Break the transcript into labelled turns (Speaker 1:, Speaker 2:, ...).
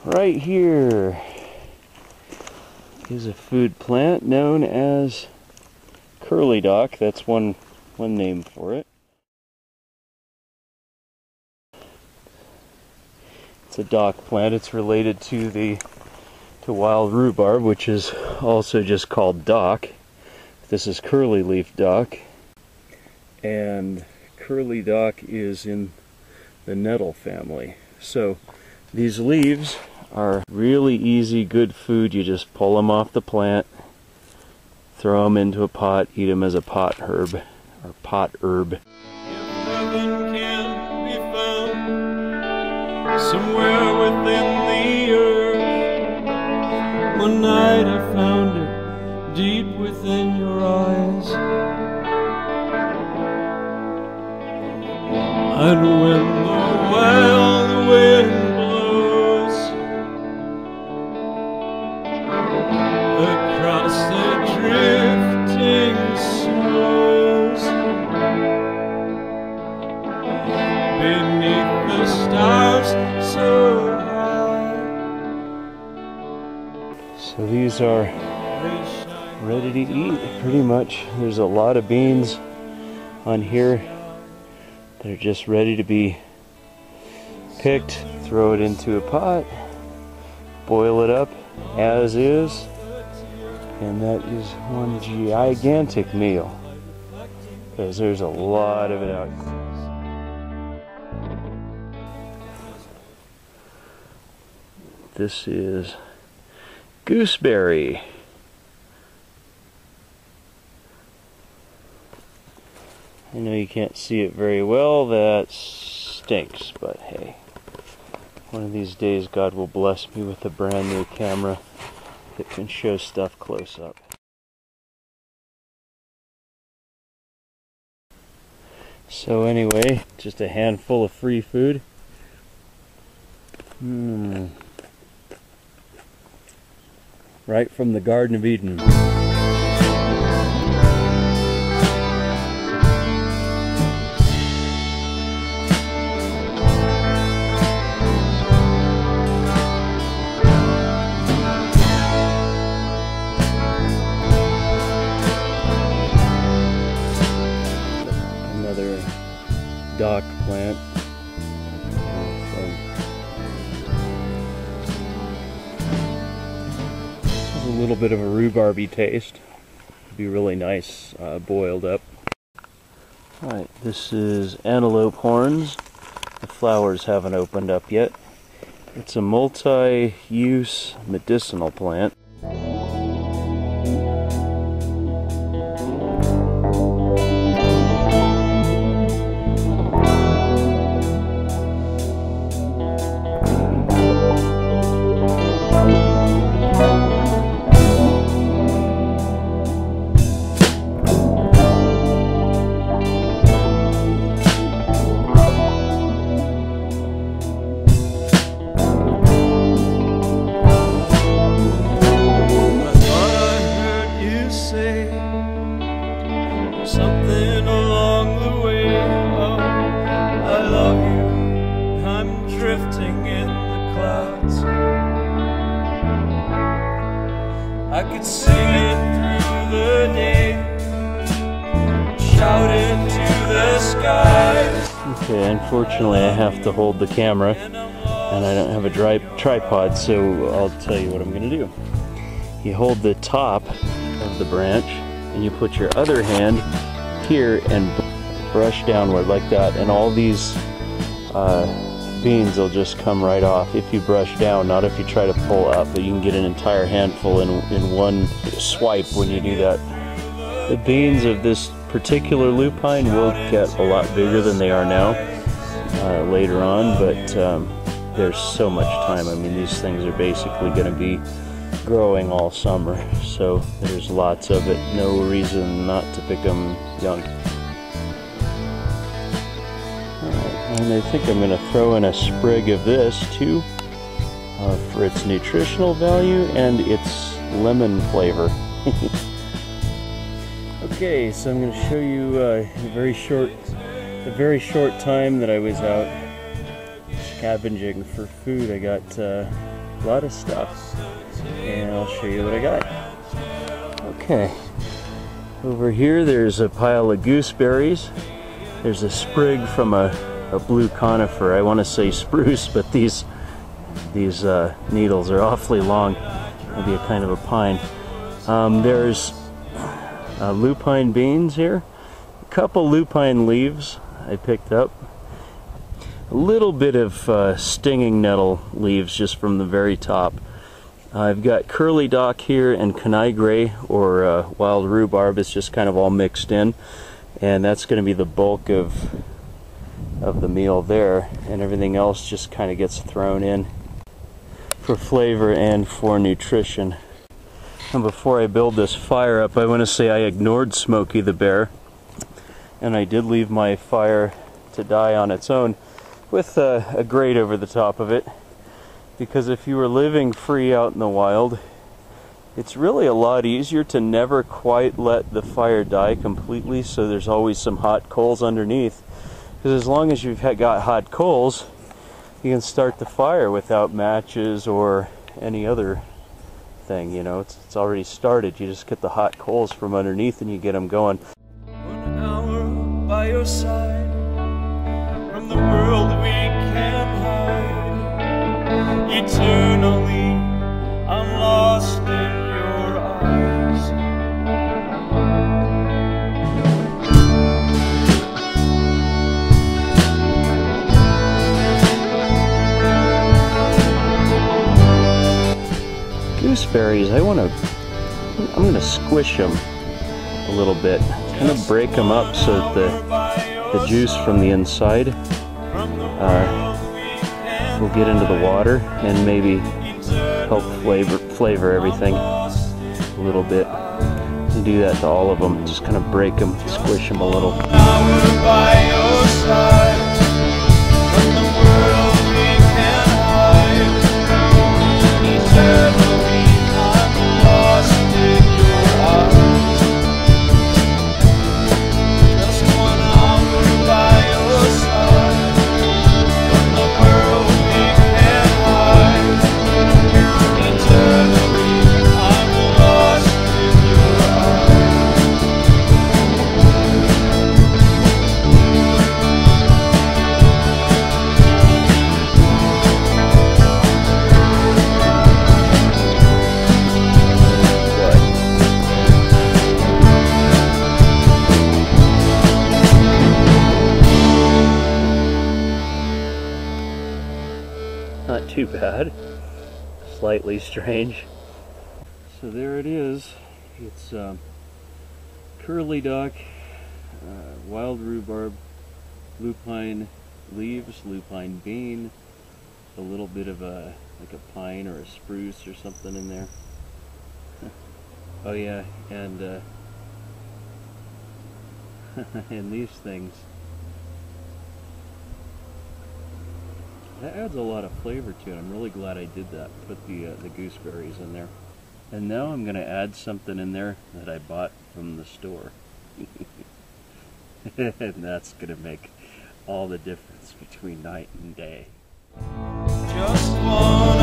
Speaker 1: Right here is a food plant known as curly dock. That's one name for it. It's a dock plant. It's related to wild rhubarb, which is also just called dock. This is curly leaf dock, and curly dock is in the nettle family. So these leaves are really easy, good food. You just pull them off the plant, throw them into a pot, eat them as a pot herb or pot herb.
Speaker 2: If heaven can be found somewhere within the earth, one night I found it deep within your eyes. And when the wild wind blows across the drifting snows, beneath the stars so high.
Speaker 1: So these are ready to eat, pretty much. There's a lot of beans on here that are just ready to be picked. Throw it into a pot, boil it up as is, and that is one gigantic meal, because there's a lot of it out here. This is gooseberry. I know you can't see it very well, that stinks, but hey, one of these days God will bless me with a brand new camera that can show stuff close up. So anyway, just a handful of free food. Right from the Garden of Eden. Another dock plant. A little bit of a rhubarby taste. It'd be really nice boiled up. Alright, this is antelope horns. The flowers haven't opened up yet. It's a multi-use medicinal plant.
Speaker 2: Something along the way, oh, I love you, I'm drifting in the clouds. I could sing it through the day, shout it to the skies.
Speaker 1: Okay, unfortunately I have to hold the camera, and I don't have a tripod, so I'll tell you what I'm going to do. You hold the top of the branch, and you put your other hand here and brush downward like that, and all these beans will just come right off if you brush down, not if you try to pull up, but you can get an entire handful in one swipe when you do that. The beans of this particular lupine will get a lot bigger than they are now later on, but there's so much time. I mean, these things are basically going to be growing all summer, so there's lots of it. No reason not to pick them young. Alright, and I think I'm going to throw in a sprig of this too for its nutritional value and its lemon flavor. Okay, so I'm going to show you the very short time that I was out scavenging for food. I got lot of stuff. And I'll show you what I got. Okay, over here there's a pile of gooseberries. There's a sprig from a blue conifer. I want to say spruce, but these needles are awfully long. Maybe a kind of a pine. There's lupine beans here. A couple lupine leaves I picked up. A little bit of stinging nettle leaves just from the very top. I've got curly dock here and kanai gray, or wild rhubarb. It's just kind of all mixed in, and that's going to be the bulk of the meal there, and everything else just kind of gets thrown in for flavor and for nutrition. And before I build this fire up, I want to say I ignored Smokey the bear, and I did leave my fire to die on its own with a grate over the top of it. Because if you were living free out in the wild, it's really a lot easier to never quite let the fire die completely, so there's always some hot coals underneath. Because as long as you've got hot coals, you can start the fire without matches or any other thing, you know. It's already started. You just get the hot coals from underneath and you get them going.
Speaker 2: 1 hour by your side, from the world we can hide. Eternally, I'm lost in your eyes.
Speaker 1: Gooseberries, I'm gonna squish them a little bit, kind of break them up so that the juice from the inside will get into the water and maybe help flavor everything a little bit. You do that to all of them, just kind of break them, squish them a little. Not too bad, slightly strange. So there it is. It's curly dock, wild rhubarb, lupine leaves, lupine bean, a little bit of like a pine or a spruce or something in there. Oh yeah, and and these things. That adds a lot of flavor to it. I'm really glad I did that. Put the gooseberries in there. And now I'm going to add something in there that I bought from the store. And that's going to make all the difference between night and day.
Speaker 2: Just one